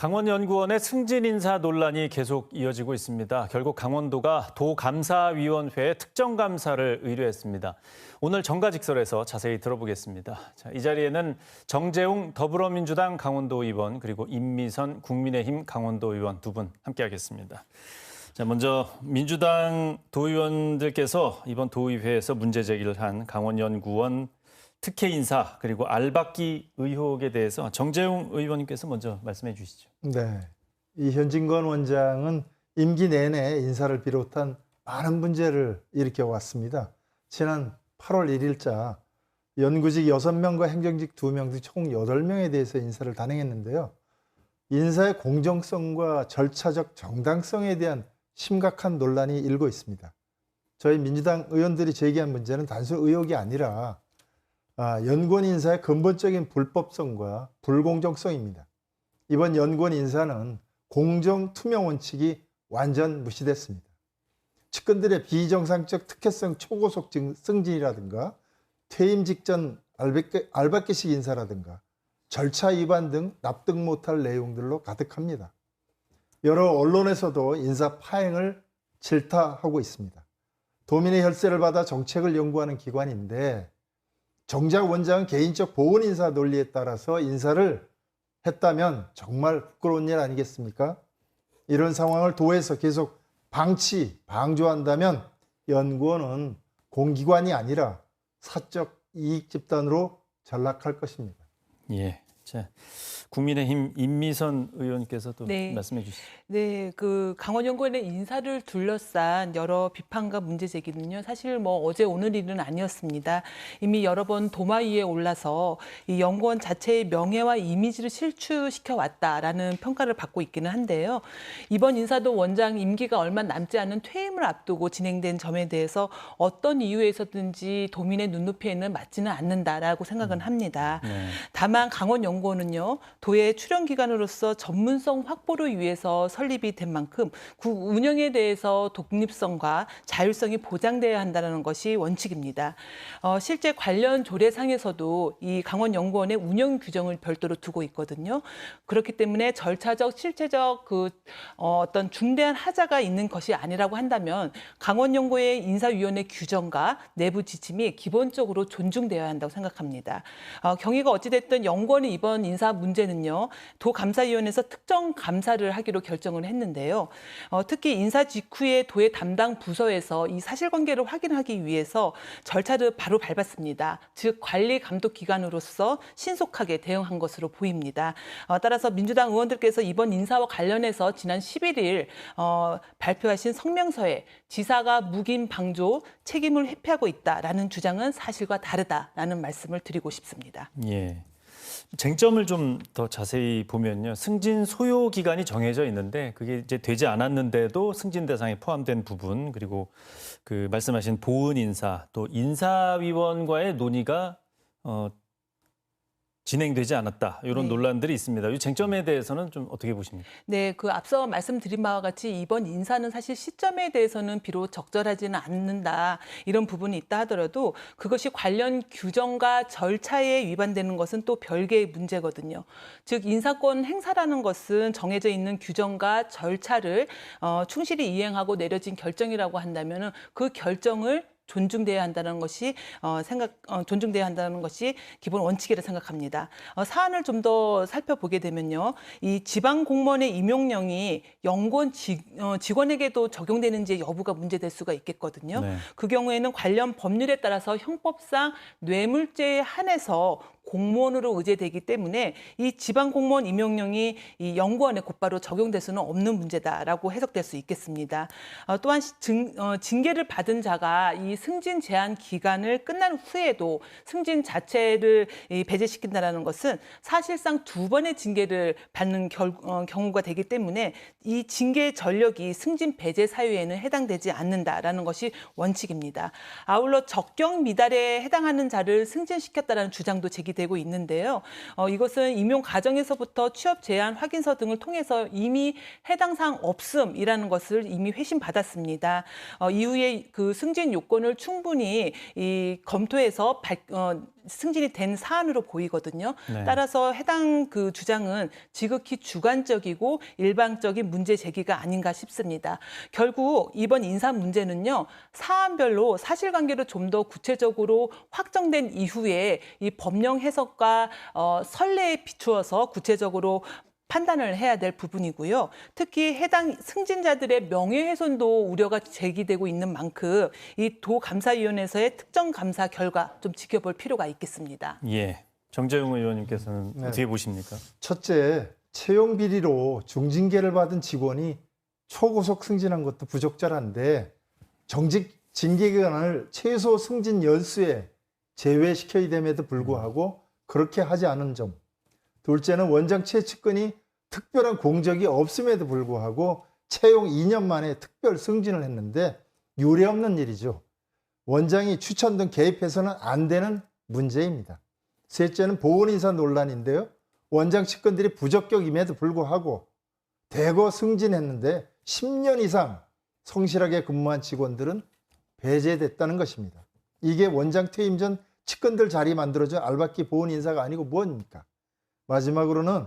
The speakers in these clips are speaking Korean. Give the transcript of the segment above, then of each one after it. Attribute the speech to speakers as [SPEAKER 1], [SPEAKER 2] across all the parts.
[SPEAKER 1] 강원연구원의 승진 인사 논란이 계속 이어지고 있습니다. 결국 강원도가 도감사위원회에 특정감사를 의뢰했습니다. 오늘 정가직설에서 자세히 들어보겠습니다. 이 자리에는 정재웅 더불어민주당 강원도 의원 그리고 임미선 국민의힘 강원도 의원 두 분 함께하겠습니다. 먼저 민주당 도의원들께서 이번 도의회에서 문제 제기를 한 강원연구원 특혜 인사 그리고 알박기 의혹에 대해서 정재웅 의원님께서 먼저 말씀해 주시죠.
[SPEAKER 2] 네, 이 현진건 원장은 임기 내내 인사를 비롯한 많은 문제를 일으켜 왔습니다. 지난 8월 1일자 연구직 6명과 행정직 2명 등 총 8명에 대해서 인사를 단행했는데요. 인사의 공정성과 절차적 정당성에 대한 심각한 논란이 일고 있습니다. 저희 민주당 의원들이 제기한 문제는 단순 의혹이 아니라 연구원 인사의 근본적인 불법성과 불공정성입니다. 이번 연구원 인사는 공정, 투명 원칙이 완전 무시됐습니다. 측근들의 비정상적 특혜성 초고속 승진이라든가 퇴임 직전 알박기식 인사라든가 절차 위반 등 납득 못할 내용들로 가득합니다. 여러 언론에서도 인사 파행을 질타하고 있습니다. 도민의 혈세를 받아 정책을 연구하는 기관인데 정작 원장은 개인적 보훈 인사 논리에 따라서 인사를 했다면 정말 부끄러운 일 아니겠습니까? 이런 상황을 도에서 계속 방조한다면 연구원은 공기관이 아니라 사적 이익 집단으로 전락할 것입니다.
[SPEAKER 1] 예. 자, 국민의힘 임미선 의원께서도
[SPEAKER 3] 네.
[SPEAKER 1] 말씀해 주시죠.
[SPEAKER 3] 네, 강원연구원의 인사를 둘러싼 여러 비판과 문제 제기는요, 사실 어제 오늘 일은 아니었습니다. 이미 여러 번 도마 위에 올라서 이 연구원 자체의 명예와 이미지를 실추시켜 왔다라는 평가를 받고 있기는 한데요. 이번 인사도 원장 임기가 얼마 남지 않은 퇴임을 앞두고 진행된 점에 대해서 어떤 이유에서든지 도민의 눈높이에는 맞지는 않는다라고 생각은 합니다.
[SPEAKER 1] 네.
[SPEAKER 3] 다만 강원연구원은요, 도의 출연기관으로서 전문성 확보를 위해서 설립이 된 만큼 그 운영에 대해서 독립성과 자율성이 보장돼야 한다는 것이 원칙입니다. 실제 관련 조례상에서도 이 강원연구원의 운영 규정을 별도로 두고 있거든요. 그렇기 때문에 절차적, 실체적 어떤 중대한 하자가 있는 것이 아니라고 한다면 강원연구원의 인사위원회 규정과 내부 지침이 기본적으로 존중되어야 한다고 생각합니다. 경위가 어찌됐든 연구원의 이번 인사 문제는요, 도감사위원회에서 특정 감사를 하기로 결정을 했는데요. 특히 인사 직후에 도의 담당 부서에서 이 사실관계를 확인하기 위해서 절차를 바로 밟았습니다. 즉 관리 감독 기관으로서 신속하게 대응한 것으로 보입니다. 따라서 민주당 의원들께서 이번 인사와 관련해서 지난 11일 발표하신 성명서에 지사가 묵인 방조 책임을 회피하고 있다라는 주장은 사실과 다르다라는 말씀을 드리고 싶습니다.
[SPEAKER 1] 예. 쟁점을 좀 더 자세히 보면요. 승진 소요 기간이 정해져 있는데 그게 이제 되지 않았는데도 승진 대상에 포함된 부분 그리고 말씀하신 보훈 인사 또 인사위원과의 논의가 진행되지 않았다. 이런
[SPEAKER 3] 네.
[SPEAKER 1] 논란들이 있습니다. 이 쟁점에 대해서는 좀 어떻게 보십니까?
[SPEAKER 3] 네, 앞서 말씀드린 바와 같이 이번 인사는 사실 시점에 대해서는 비록 적절하지는 않는다. 이런 부분이 있다 하더라도 그것이 관련 규정과 절차에 위반되는 것은 또 별개의 문제거든요. 즉 인사권 행사라는 것은 정해져 있는 규정과 절차를 충실히 이행하고 내려진 결정이라고 한다면은 그 결정을 존중돼야 한다는 것이 존중돼야 한다는 것이 기본 원칙이라 생각합니다. 사안을 좀 더 살펴보게 되면요, 이 지방 공무원의 임용령이 연구원 직원에게도 적용되는지 여부가 문제될 수가 있겠거든요.
[SPEAKER 1] 네.
[SPEAKER 3] 그 경우에는 관련 법률에 따라서 형법상 뇌물죄에 한해서 공무원으로 의제되기 때문에 이 지방 공무원 임용령이 이 연구원에 곧바로 적용될 수는 없는 문제다라고 해석될 수 있겠습니다. 또한 징계를 받은 자가 이 승진 제한 기간을 끝난 후에도 승진 자체를 배제시킨다는 것은 사실상 2번의 징계를 받는 경우가 되기 때문에 이 징계 전력이 승진 배제 사유에는 해당되지 않는다라는 것이 원칙입니다. 아울러 적격 미달에 해당하는 자를 승진시켰다는 주장도 제기되고 있는데요. 이것은 임용 과정에서부터 취업 제한 확인서 등을 통해서 이미 해당 사항 없음이라는 것을 이미 회신받았습니다. 이후에 승진 요건을 충분히 검토해서 승진이 된 사안으로 보이거든요.
[SPEAKER 1] 네.
[SPEAKER 3] 따라서 해당 그 주장은 지극히 주관적이고 일방적인 문제 제기가 아닌가 싶습니다. 결국 이번 인사 문제는요, 사안별로 사실관계를 좀 더 구체적으로 확정된 이후에 이 법령 해석과 선례에 비추어서 구체적으로 판단을 해야 될 부분이고요. 특히 해당 승진자들의 명예훼손도 우려가 제기되고 있는 만큼 이 도감사위원회에서의 특정 감사 결과 좀 지켜볼 필요가 있겠습니다.
[SPEAKER 1] 예. 정재용 의원님께서는
[SPEAKER 2] 네.
[SPEAKER 1] 어떻게 보십니까?
[SPEAKER 2] 첫째, 채용 비리로 중징계를 받은 직원이 초고속 승진한 것도 부적절한데 정직 징계 기간을 최소 승진 연수에 제외시켜야 됨에도 불구하고 그렇게 하지 않은 점. 둘째는 원장 최측근이 특별한 공적이 없음에도 불구하고 채용 2년 만에 특별 승진을 했는데 유례없는 일이죠. 원장이 추천 등 개입해서는 안 되는 문제입니다. 셋째는 보건인사 논란인데요. 원장 측근들이 부적격임에도 불구하고 대거 승진했는데 10년 이상 성실하게 근무한 직원들은 배제됐다는 것입니다. 이게 원장 퇴임 전 측근들 자리 만들어준 알박기 보건인사가 아니고 무엇입니까? 마지막으로는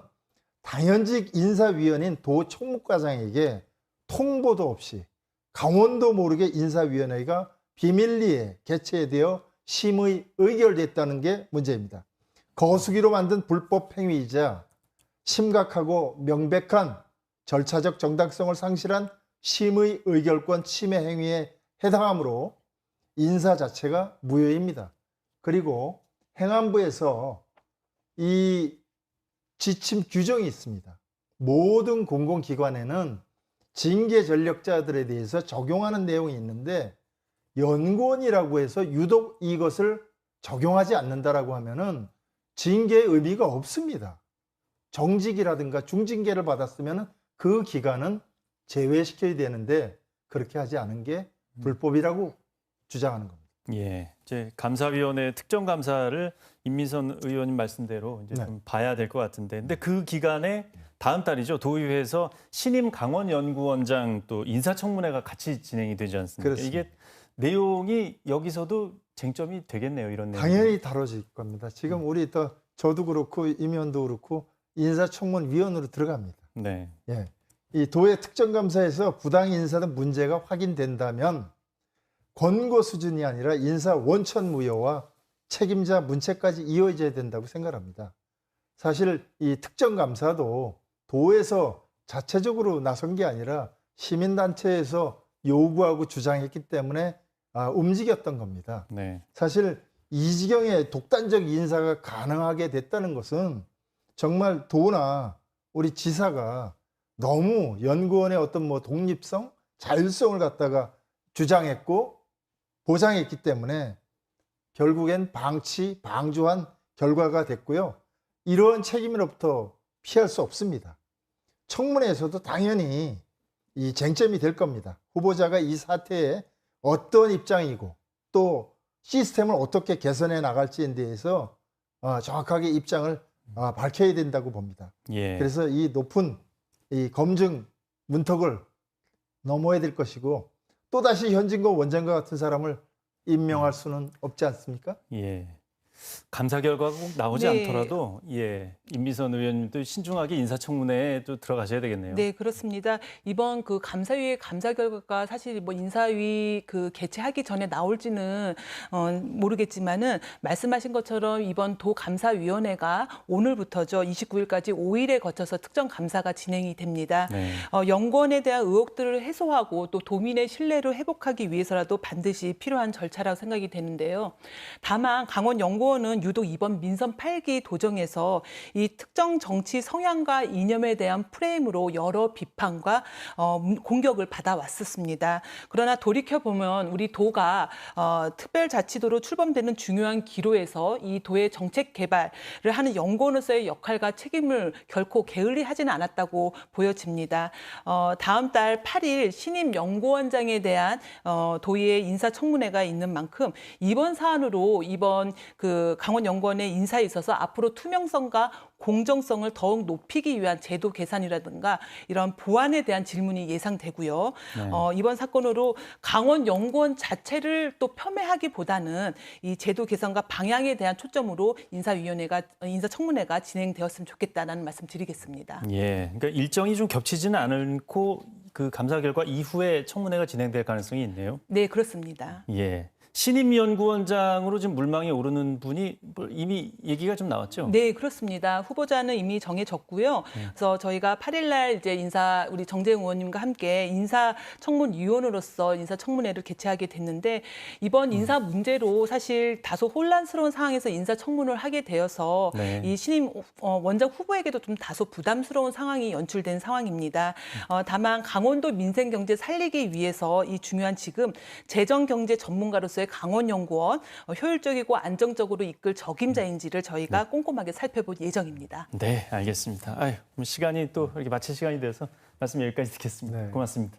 [SPEAKER 2] 당연직 인사위원인 도 총무과장에게 통보도 없이 강원도 모르게 인사위원회가 비밀리에 개최되어 심의 의결됐다는 게 문제입니다. 거수기로 만든 불법 행위이자 심각하고 명백한 절차적 정당성을 상실한 심의 의결권 침해 행위에 해당하므로 인사 자체가 무효입니다. 그리고 행안부에서 이 지침 규정이 있습니다. 모든 공공기관에는 징계 전력자들에 대해서 적용하는 내용이 있는데 연구원이라고 해서 유독 이것을 적용하지 않는다라고 하면은 징계의 의미가 없습니다. 정직이라든가 중징계를 받았으면 그 기간은 제외시켜야 되는데 그렇게 하지 않은 게 불법이라고 주장하는 겁니다.
[SPEAKER 1] 예. 이제 감사위원회 특정 감사를 임미선 의원님 말씀대로 이제
[SPEAKER 2] 네.
[SPEAKER 1] 좀 봐야 될 것 같은데, 근데 그 기간에 다음 달이죠. 도의회에서 신임 강원연구원장 또 인사청문회가 같이 진행이 되지 않습니까?
[SPEAKER 2] 그렇습니다.
[SPEAKER 1] 이게 내용이 여기서도 쟁점이 되겠네요. 이런 내용.
[SPEAKER 2] 당연히 다뤄질 겁니다. 지금 우리 저도 그렇고 임 의원도 그렇고 인사청문위원으로 들어갑니다.
[SPEAKER 1] 네.
[SPEAKER 2] 예. 이 도의 특정감사에서 부당 인사 등 문제가 확인된다면 권고 수준이 아니라 인사 원천 무효와 책임자 문책까지 이어져야 된다고 생각합니다. 사실 이 특정감사도 도에서 자체적으로 나선 게 아니라 시민단체에서 요구하고 주장했기 때문에 움직였던 겁니다.
[SPEAKER 1] 네.
[SPEAKER 2] 사실 이 지경의 독단적 인사가 가능하게 됐다는 것은 정말 도나 우리 지사가 너무 연구원의 어떤 독립성, 자율성을 갖다가 주장했고 보장했기 때문에 결국엔 방주한 결과가 됐고요. 이러한 책임으로부터 피할 수 없습니다. 청문회에서도 당연히 이 쟁점이 될 겁니다. 후보자가 이 사태에 어떤 입장이고 또 시스템을 어떻게 개선해 나갈지에 대해서 정확하게 입장을 밝혀야 된다고 봅니다.
[SPEAKER 1] 예.
[SPEAKER 2] 그래서 이 높은 이 검증 문턱을 넘어야 될 것이고 또다시 현진건 원장과 같은 사람을 임명할 수는 없지 않습니까?
[SPEAKER 1] 예. 감사 결과가 꼭 나오지
[SPEAKER 3] 네.
[SPEAKER 1] 않더라도 임미선 의원님도 신중하게 인사청문회에 또 들어가셔야 되겠네요.
[SPEAKER 3] 네, 그렇습니다. 이번 그 감사위의 감사 결과가 사실 인사위 그 개최하기 전에 나올지는 모르겠지만은 말씀하신 것처럼 이번 도감사위원회가 오늘부터죠. 29일까지 5일에 거쳐서 특정 감사가 진행이 됩니다.
[SPEAKER 1] 네.
[SPEAKER 3] 연구원에 대한 의혹들을 해소하고 또 도민의 신뢰를 회복하기 위해서라도 반드시 필요한 절차라고 생각이 되는데요. 다만 강원 연구원은 유독 이번 민선 8기 도정에서 이 특정 정치 성향과 이념에 대한 프레임으로 여러 비판과 공격을 받아왔었습니다. 그러나 돌이켜보면 우리 도가 특별자치도로 출범되는 중요한 기로에서 이 도의 정책 개발을 하는 연구원으로서의 역할과 책임을 결코 게을리하지는 않았다고 보여집니다. 다음 달 8일 신임 연구원장에 대한 도의회 인사청문회가 있는 만큼 이번 사안으로 이번 그 그 강원연구원의 인사에 있어서 앞으로 투명성과 공정성을 더욱 높이기 위한 제도 개선이라든가 이런 보완에 대한 질문이 예상되고요.
[SPEAKER 1] 네.
[SPEAKER 3] 이번 사건으로 강원연구원 자체를 또 폄훼하기보다는 이 제도 개선과 방향에 대한 초점으로 인사청문회가 진행되었으면 좋겠다는 말씀 드리겠습니다.
[SPEAKER 1] 예, 그러니까 일정이 좀 겹치지는 않고 그 감사 결과 이후에 청문회가 진행될 가능성이 있네요.
[SPEAKER 3] 네, 그렇습니다.
[SPEAKER 1] 예. 신임연구원장으로 지금 물망에 오르는 분이 이미 얘기가 좀 나왔죠?
[SPEAKER 3] 네, 그렇습니다. 후보자는 이미 정해졌고요. 그래서 저희가 8일 날 이제 우리 정재영 의원님과 함께 인사청문위원으로서 인사청문회를 개최하게 됐는데 이번 인사 문제로 사실 다소 혼란스러운 상황에서 인사청문을 하게 되어서
[SPEAKER 1] 네.
[SPEAKER 3] 이 신임 원장 후보에게도 좀 다소 부담스러운 상황이 연출된 상황입니다. 다만 강원도 민생경제 살리기 위해서 이 중요한 지금 재정경제 전문가로서의 강원연구원 효율적이고 안정적으로 이끌 적임자인지를 저희가 꼼꼼하게 살펴볼 예정입니다.
[SPEAKER 1] 네, 알겠습니다. 아유, 시간이 또 이렇게 마칠 시간이 돼서 말씀 여기까지 듣겠습니다.
[SPEAKER 2] 네.
[SPEAKER 1] 고맙습니다.